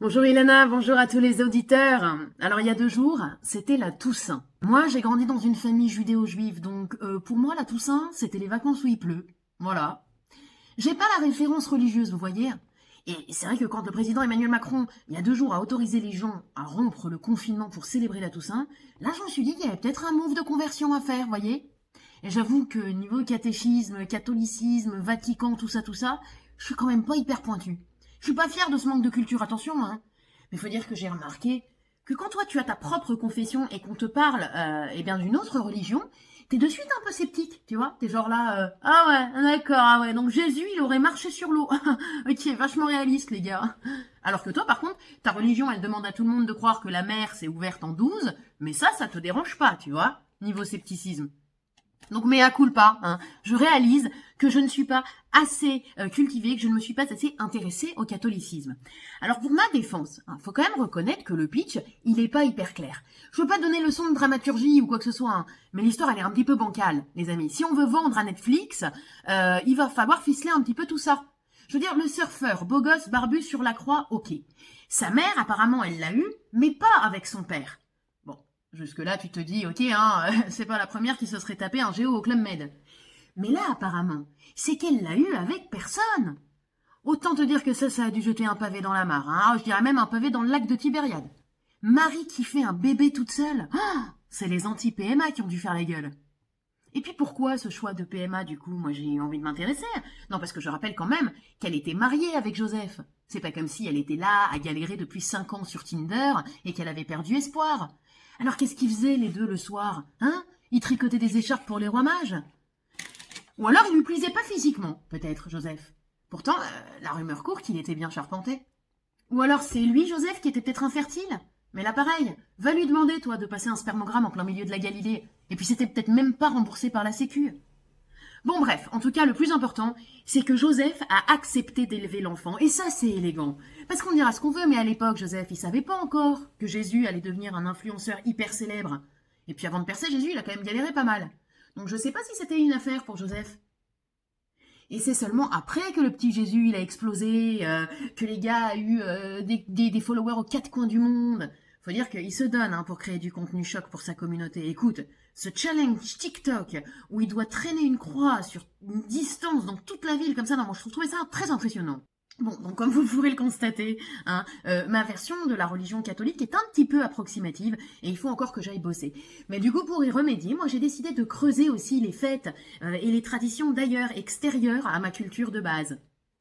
Bonjour Ilana, bonjour à tous les auditeurs. Alors il y a 2 jours, c'était la Toussaint. Moi j'ai grandi dans une famille judéo-juive, donc pour moi la Toussaint c'était les vacances où il pleut. Voilà. J'ai pas la référence religieuse, vous voyez. Et c'est vrai que quand le président Emmanuel Macron, il y a 2 jours, a autorisé les gens à rompre le confinement pour célébrer la Toussaint, là je me suis dit qu'il y avait peut-être un move de conversion à faire, vous voyez. Et j'avoue que niveau catéchisme, catholicisme, Vatican, tout ça, je suis quand même pas hyper pointu. Je suis pas fière de ce manque de culture, attention, hein. Mais faut dire que j'ai remarqué que quand toi tu as ta propre confession et qu'on te parle eh bien d'une autre religion, t'es de suite un peu sceptique, tu vois. T'es genre là, ah ouais, d'accord, ah ouais, donc Jésus il aurait marché sur l'eau. Ok, vachement réaliste les gars. Alors que toi par contre, ta religion elle demande à tout le monde de croire que la mer s'est ouverte en 12, mais ça te dérange pas, tu vois, niveau scepticisme. Donc mea culpa, hein. Je réalise que je ne suis pas assez cultivée, que je ne me suis pas assez intéressée au catholicisme. Alors pour ma défense, faut quand même reconnaître que le pitch, il est pas hyper clair. Je veux pas donner leçon de dramaturgie ou quoi que ce soit, hein, mais l'histoire elle est un petit peu bancale, les amis. Si on veut vendre à Netflix, il va falloir ficeler un petit peu tout ça. Je veux dire, le surfeur, beau gosse, barbu sur la croix, ok. Sa mère, apparemment, elle l'a eu, mais pas avec son père. Jusque-là, tu te dis, ok, hein, c'est pas la première qui se serait tapé un géo au Club Med. Mais là, apparemment, c'est qu'elle l'a eu avec personne. Autant te dire que ça a dû jeter un pavé dans la mare, hein. Je dirais même un pavé dans le lac de Tibériade. Marie qui fait un bébé toute seule, c'est les anti-PMA qui ont dû faire la gueule. Et puis pourquoi ce choix de PMA du coup? Moi j'ai eu envie de m'intéresser. Non, parce que je rappelle quand même qu'elle était mariée avec Joseph. C'est pas comme si elle était là à galérer depuis 5 ans sur Tinder et qu'elle avait perdu espoir. Alors qu'est-ce qu'ils faisaient les deux le soir? Hein? Ils tricotaient des écharpes pour les rois mages? Ou alors il lui plaisait pas physiquement, peut-être, Joseph. Pourtant, la rumeur court qu'il était bien charpenté. Ou alors c'est lui, Joseph, qui était peut-être infertile? Mais là pareil, va lui demander, toi, de passer un spermogramme en plein milieu de la Galilée. Et puis c'était peut-être même pas remboursé par la Sécu. Bon bref, en tout cas le plus important, c'est que Joseph a accepté d'élever l'enfant. Et ça c'est élégant. Parce qu'on dira ce qu'on veut, mais à l'époque, Joseph, il savait pas encore que Jésus allait devenir un influenceur hyper célèbre. Et puis avant de percer, Jésus, il a quand même galéré pas mal. Donc je sais pas si c'était une affaire pour Joseph. Et c'est seulement après que le petit Jésus, il a explosé, que les gars a eu des followers aux 4 coins du monde. Faut dire qu'il se donne hein, pour créer du contenu choc pour sa communauté. Écoute, ce challenge TikTok où il doit traîner une croix sur une distance dans toute la ville comme ça, non, moi je trouvais ça très impressionnant. Bon, donc comme vous pourrez le constater, hein, ma version de la religion catholique est un petit peu approximative et il faut encore que j'aille bosser. Mais du coup, pour y remédier, moi j'ai décidé de creuser aussi les fêtes et les traditions d'ailleurs extérieures à ma culture de base.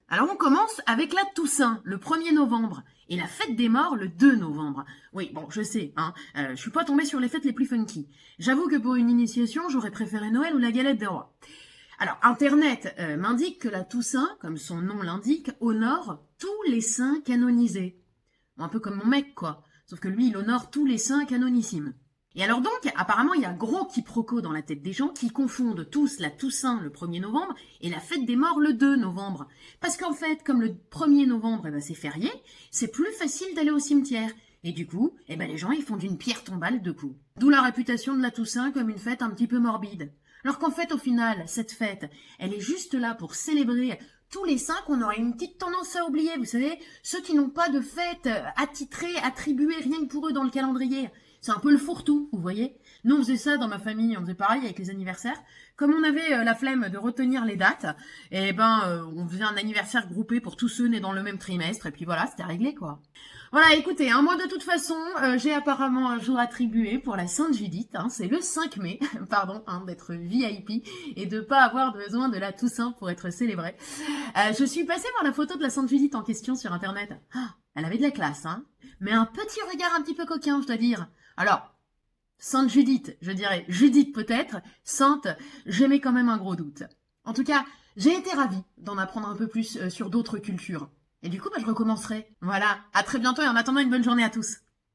Alors on commence avec la Toussaint, le 1er novembre, et la fête des morts, le 2 novembre. Oui, bon, je sais, hein, je suis pas tombée sur les fêtes les plus funky. J'avoue que pour une initiation, j'aurais préféré Noël ou la galette des rois. Alors, Internet m'indique que la Toussaint, comme son nom l'indique, honore tous les saints canonisés. Un peu comme mon mec, quoi. Sauf que lui, il honore tous les saints canonissimes. Et alors donc, apparemment, il y a gros quiproquo dans la tête des gens qui confondent tous la Toussaint le 1er novembre et la fête des morts le 2 novembre. Parce qu'en fait, comme le 1er novembre, c'est férié, c'est plus facile d'aller au cimetière. Et du coup, les gens, ils font d'une pierre tombale 2 coups. D'où la réputation de la Toussaint comme une fête un petit peu morbide. Alors qu'en fait, au final, cette fête, elle est juste là pour célébrer tous les saints qu'on aurait une petite tendance à oublier, vous savez, ceux qui n'ont pas de fête attitrée, attribuée rien que pour eux dans le calendrier. C'est un peu le fourre-tout, vous voyez. Nous, on faisait ça dans ma famille, on faisait pareil avec les anniversaires. Comme on avait la flemme de retenir les dates, on faisait un anniversaire groupé pour tous ceux nés dans le même trimestre, et puis voilà, c'était réglé, quoi. Voilà, écoutez, moi de toute façon, j'ai apparemment un jour attribué pour la Sainte Judith, c'est le 5 mai, pardon, d'être VIP et de pas avoir besoin de la Toussaint pour être célébrée. Je suis passée voir la photo de la Sainte Judith en question sur Internet. Elle avait de la classe, mais un petit regard un petit peu coquin, je dois dire. Alors, Sainte Judith, je dirais Judith peut-être, Sainte, j'aimais quand même un gros doute. En tout cas, j'ai été ravie d'en apprendre un peu plus sur d'autres cultures. Et du coup, je recommencerai. Voilà, à très bientôt et en attendant une bonne journée à tous.